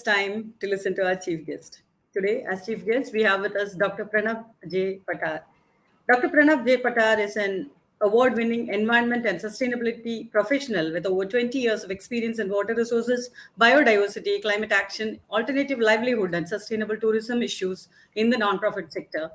time to listen to our chief guest. Today, as chief guest, we have with us Dr. Pranab J. Patar. Dr. Pranab J. Patar is an award-winning environment and sustainability professional with over 20 years of experience in water resources, biodiversity, climate action, alternative livelihood, and sustainable tourism issues in the nonprofit sector.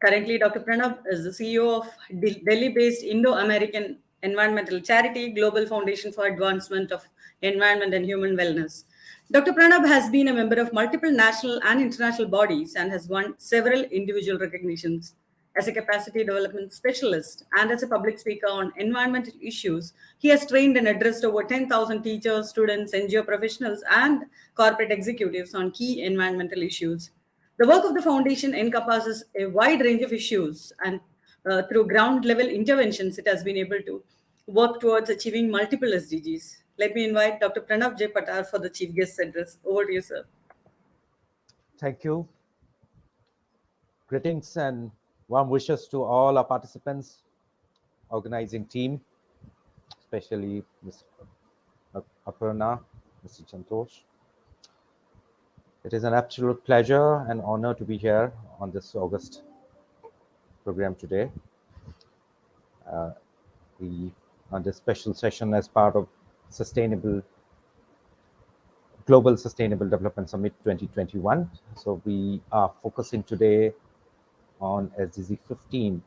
Currently, Dr. Pranab is the CEO of Delhi-based Indo-American environmental charity, Global Foundation for Advancement of Environment and Human Wellness. Dr. Pranab has been a member of multiple national and international bodies and has won several individual recognitions. As a capacity development specialist and as a public speaker on environmental issues, he has trained and addressed over 10,000 teachers, students, NGO professionals, and corporate executives on key environmental issues. The work of the foundation encompasses a wide range of issues, and through ground level interventions, it has been able to work towards achieving multiple SDGs. Let me invite Dr. Pranab J. Patar for the chief guest address. Over to you, sir. Thank you. Greetings and warm wishes to all our participants, organizing team, especially Ms. Aparna, Mr. Santosh. It is an absolute pleasure and honor to be here on this August program today. On this special session as part of Global Sustainable Development Summit 2021. So we are focusing today on SDG15.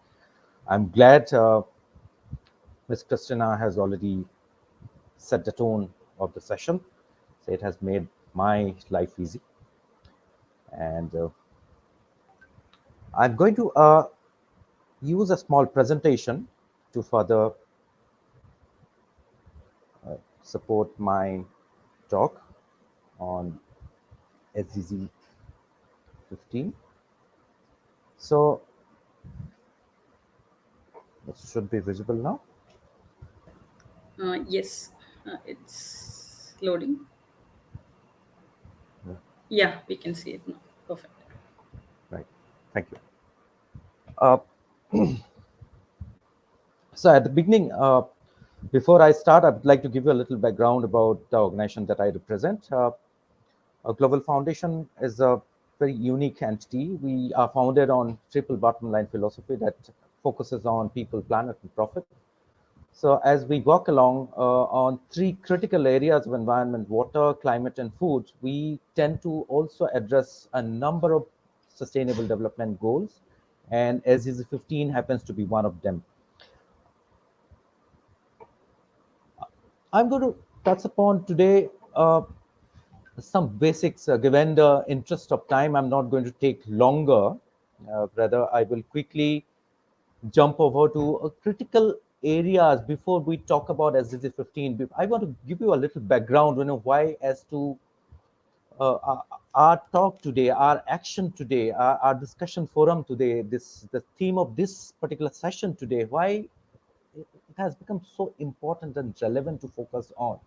I'm glad Ms. Christina has already set the tone of the session. So it has made my life easy. And I'm going to use a small presentation to further support my talk on SDG 15. So it should be visible now. Yes, it's loading. Yeah, we can see it now. Perfect. Right. Thank you. So at the beginning, before I start, I would like to give you a little background about the organization that I represent. A Global Foundation is a very unique entity. We are founded on triple bottom line philosophy that focuses on people, planet, and profit. So as we walk along on three critical areas of environment, water, climate, and food, we tend to also address a number of sustainable development goals, and SDG 15 happens to be one of them. I'm going to touch upon today some basics. Given the interest of time, I'm not going to take longer. Rather, I will quickly jump over to critical areas before we talk about SDG 15. I want to give you a little background, why as to our talk today, our action today, our discussion forum today, the theme of this particular session today, why it has become so important and relevant to focus on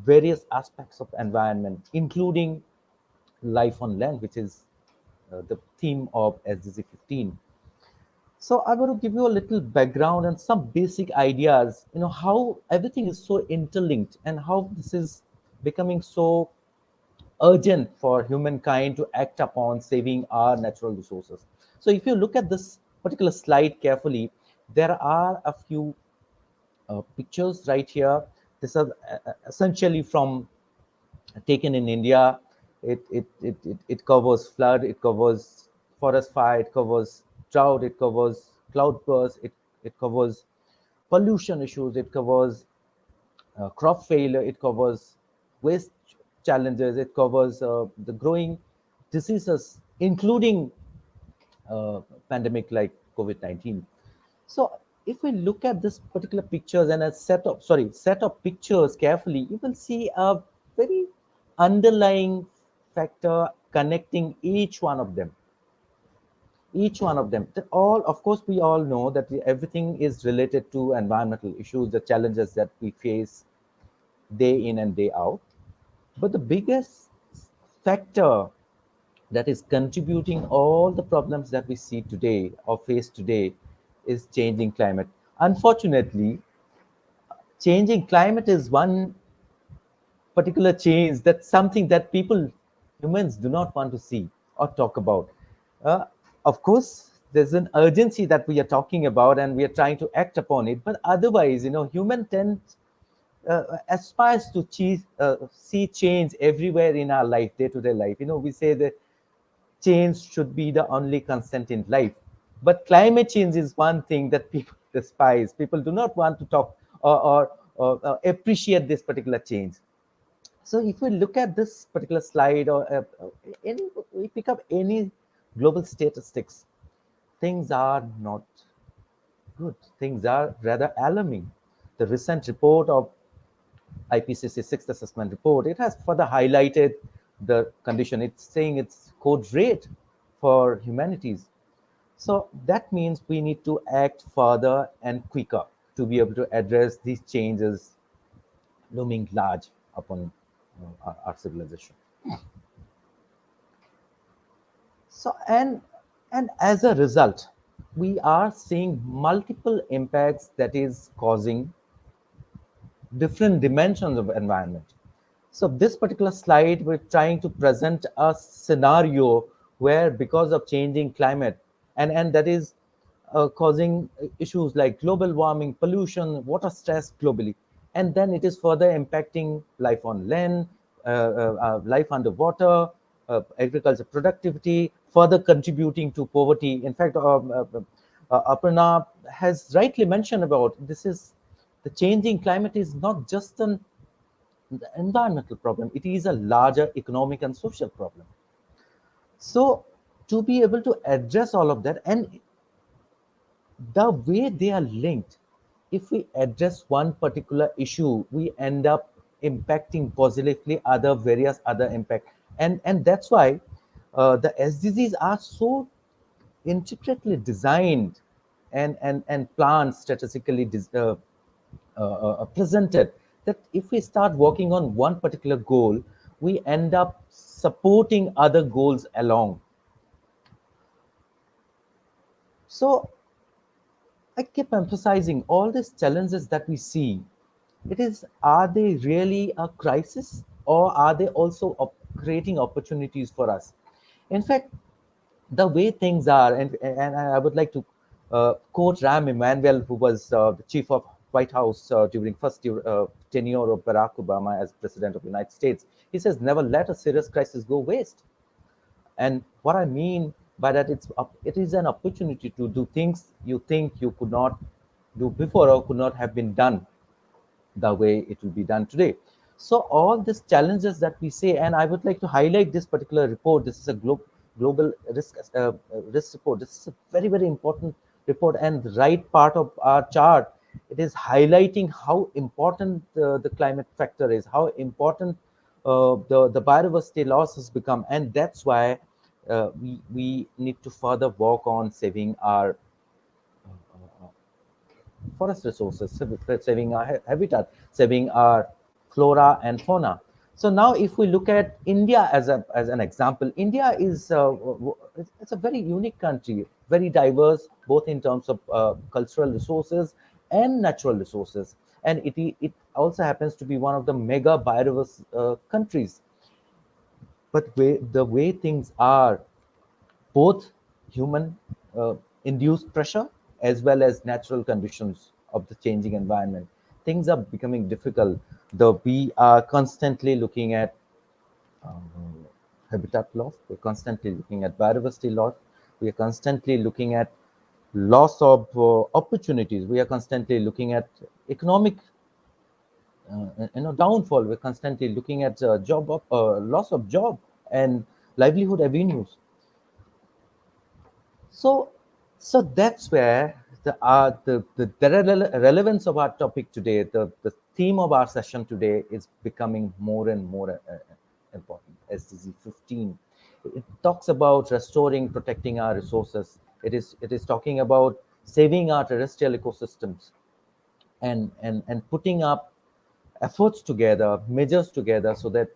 various aspects of environment, including life on land, which is the theme of SDG 15. So I want to give you a little background and some basic ideas, how everything is so interlinked and how this is becoming so urgent for humankind to act upon saving our natural resources. So if you look at this particular slide carefully, there are a few pictures right here. This is essentially taken in India. It covers flood, it covers forest fire, it covers drought, it covers cloudburst, it covers pollution issues, it covers crop failure, it covers waste challenges, it covers the growing diseases, including pandemic like COVID-19. So if we look at this particular pictures and a set of pictures carefully, you will see a very underlying factor connecting each one of them. Of course, we all know that everything is related to environmental issues, the challenges that we face day in and day out. But the biggest factor that is contributing all the problems that we see today or face today is changing climate. Unfortunately, changing climate is one particular change. That's something that people humans do not want to see or talk about. Uh, of course, there's an urgency that we are talking about and we are trying to act upon it. But otherwise, human tends aspires to see change everywhere in our life, day-to-day life. We say that change should be the only constant in life. But climate change is one thing that people despise. People do not want to talk or appreciate this particular change. So if we look at this particular slide or we pick up any global statistics, things are not good. Things are rather alarming. The recent report of IPCC sixth assessment report, it has further highlighted the condition. It's saying it's code red for humanities. So that means we need to act further and quicker to be able to address these changes looming large upon our civilization. So and as a result, we are seeing multiple impacts that is causing different dimensions of environment. So this particular slide, we're trying to present a scenario where because of changing climate and that is causing issues like global warming, pollution, water stress globally. And then it is further impacting life on land, life underwater, agriculture productivity, further contributing to poverty. In fact, Aparna has rightly mentioned about this is the changing climate is not just an environmental problem, it is a larger economic and social problem. So to be able to address all of that and the way they are linked, if we address one particular issue, we end up impacting positively other various other impact. And that's why the SDGs are so intricately designed and planned strategically presented that if we start working on one particular goal, we end up supporting other goals along. So I keep emphasizing all these challenges that we see. It is, are they really a crisis or are they also creating opportunities for us? In fact, the way things are, and I would like to quote Ram Emanuel, who was the chief of White House during first tenure of Barack Obama as president of the United States. He says, "Never let a serious crisis go waste." And what I mean by that, it is an opportunity to do things you think you could not do before or could not have been done the way it will be done today. So all these challenges that we say, and I would like to highlight this particular report. This is a global risk report. This is a very, very important report, and the right part of our chart, it is highlighting how important the climate factor is, how important the biodiversity loss has become, and that's why we need to further work on saving our forest resources, saving our habitat, saving our flora and fauna. So now, if we look at India as an example, India is it's a very unique country, very diverse, both in terms of cultural resources and natural resources, and it also happens to be one of the mega biodiverse countries. But the way things are, both human induced pressure as well as natural conditions of the changing environment, things are becoming difficult. Though we are constantly looking at habitat loss, we're constantly looking at biodiversity loss, we are constantly looking at loss of opportunities, we are constantly looking at economic downfall, we're constantly looking at loss of job and livelihood avenues. So, so that's where the relevance of our topic today, the theme of our session today is becoming more and more important. SDG15. It talks about restoring, protecting our resources. It is talking about saving our terrestrial ecosystems and putting up efforts together, measures together, so that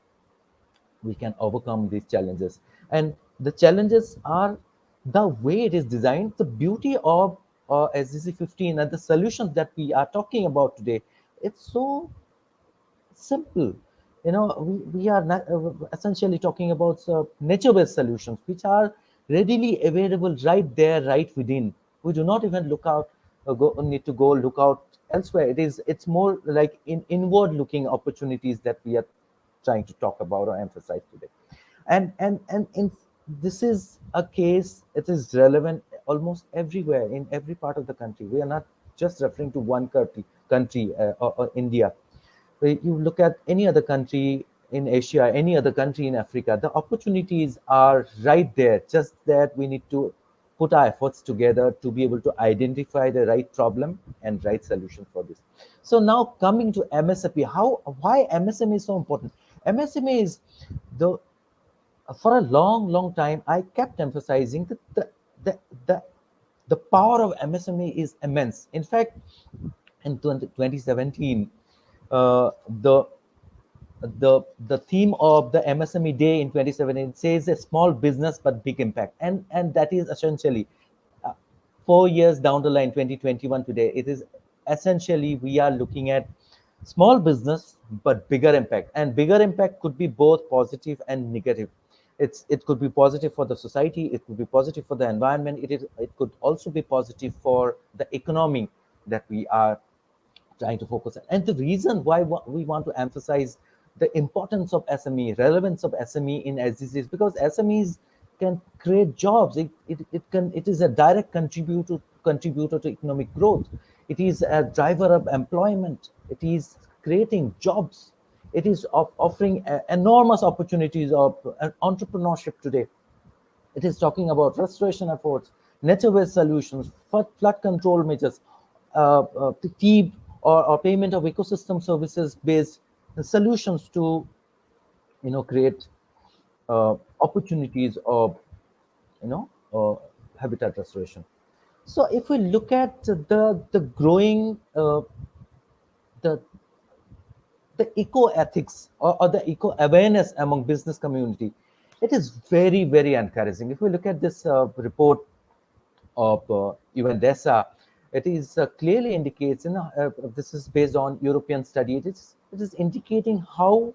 we can overcome these challenges. And the challenges are the way it is designed, the beauty of SDC15 and the solutions that we are talking about today. It's so simple. we are not, essentially talking about nature-based solutions, which are readily available right there, right within. We do not even look out, need to go look out elsewhere. It's more like inward-looking opportunities that we are trying to talk about or emphasize today. And this is a case. It is relevant almost everywhere in every part of the country. We are not just referring to one country or India. You look at any other country in Asia, any other country in Africa, the opportunities are right there. Just that we need to put our efforts together to be able to identify the right problem and right solution for this. So now coming to MSME, why MSME is so important? MSME is the for a long time I kept emphasizing that the the, the power of MSME is immense. In fact, in 2017, uh, the the theme of the MSME Day in 2017 says a small business but big impact, and that is essentially uh, 4 years down the line, 2021 today. It is essentially we are looking at small business but bigger impact, and bigger impact could be both positive and negative. It could be positive for the society, it could be positive for the environment, it could also be positive for the economy that we are trying to focus on. And the reason why we want to emphasize the importance of SME, relevance of SME in SDGs, because SMEs can create jobs. It is a direct contributor to economic growth. It is a driver of employment. It is creating jobs. It is offering enormous opportunities of entrepreneurship today. It is talking about restoration efforts, nature-based solutions, flood control measures, TEEB or payment of ecosystem services based solutions to create opportunities of you know uh, habitat restoration. So if we look at the growing the eco ethics or the eco awareness among business community, it is very encouraging. If we look at this report of UNDESA, it is clearly indicates, this is based on European study, it is indicating how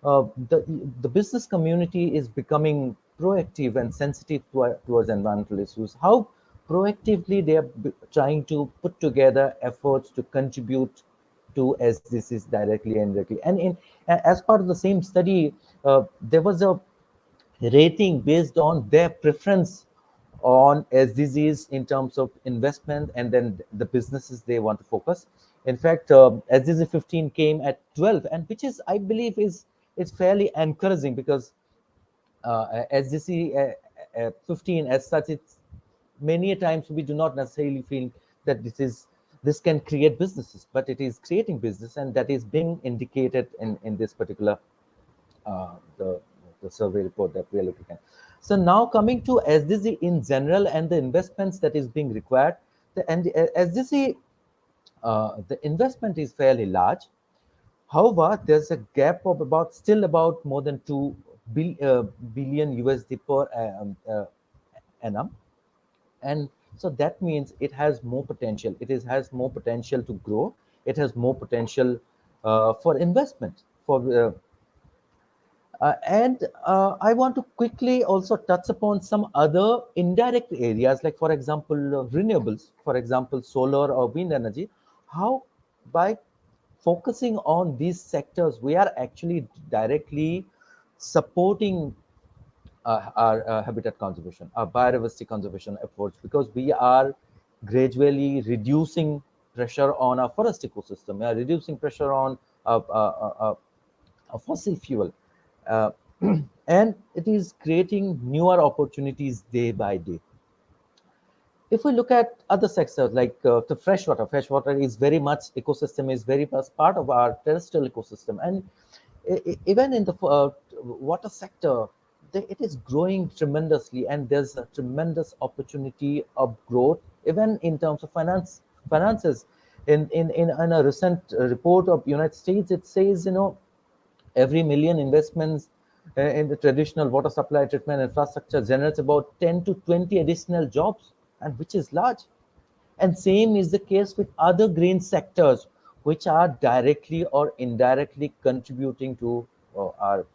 the business community is becoming proactive and sensitive towards environmental issues, how proactively they are trying to put together efforts to contribute to SDGs directly and indirectly. And as part of the same study, there was a rating based on their preference on SDGs in terms of investment and then the businesses they want to focus. In fact, SDG 15 came at 12, and which is, I believe, is fairly encouraging, because SDG 15 as such, it's many a times we do not necessarily feel that this can create businesses, but it is creating business, and that is being indicated in this particular uh, the, the survey report that we are looking at. So now coming to SDG in general and the investments that is being required, the SDG, the investment is fairly large. However, there's a gap of about more than 2 billion USD per annum, and so that means it has more potential. Has more potential to grow. It has more potential for investment for and I want to quickly also touch upon some other indirect areas, like, for example, renewables, for example, solar or wind energy. How, by focusing on these sectors, we are actually directly supporting our habitat conservation, our biodiversity conservation efforts, because we are gradually reducing pressure on our forest ecosystem, we are reducing pressure on a fossil fuel, uh, and it is creating newer opportunities day by day. If we look at other sectors like the freshwater is very much ecosystem, is very much part of our terrestrial ecosystem, and even in the water sector, it is growing tremendously, and there's a tremendous opportunity of growth, even in terms of finances. In a recent report of United States, it says, every million investments in the traditional water supply treatment infrastructure generates about 10 to 20 additional jobs, and which is large. And same is the case with other green sectors, which are directly or indirectly contributing to our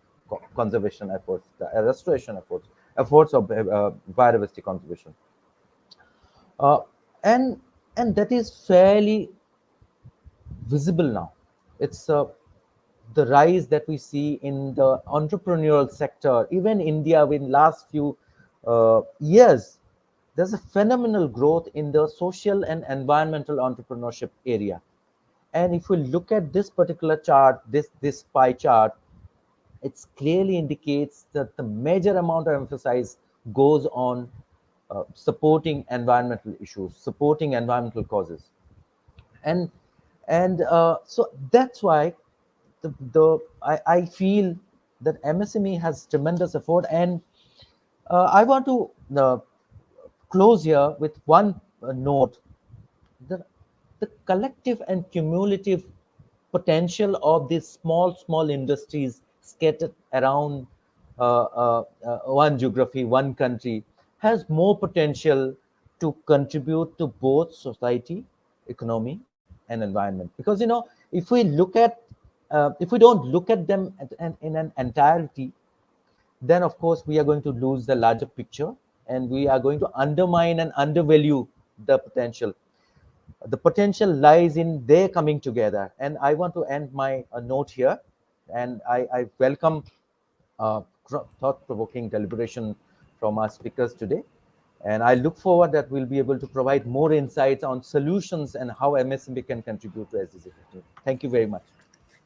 conservation efforts, the restoration efforts of biodiversity conservation. Uh, and that is fairly visible now. It's the rise that we see in the entrepreneurial sector, even India, in last few years. There's a phenomenal growth in the social and environmental entrepreneurship area. And if we look at this particular chart, this pie chart, it clearly indicates that the major amount of emphasis goes on supporting environmental issues, supporting environmental causes. And so that's why I feel that MSME has tremendous effort. And I want to close here with one note. The, the collective and cumulative potential of these small industries scattered around one geography, one country, has more potential to contribute to both society, economy, and environment. Because if we look at if we don't look at them in an entirety, then of course we are going to lose the larger picture, and we are going to undermine and undervalue the potential. The potential lies in their coming together. And I want to end my note here, and I welcome thought-provoking deliberation from our speakers today. And I look forward that we'll be able to provide more insights on solutions and how MSME can contribute to SDG15. Thank you very much.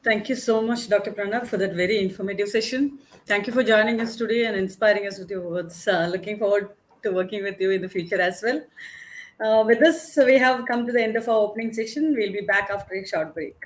Thank you so much, Dr. Pranab, for that very informative session. Thank you for joining us today and inspiring us with your words. Looking forward to working with you in the future as well. With this, we have come to the end of our opening session. We'll be back after a short break.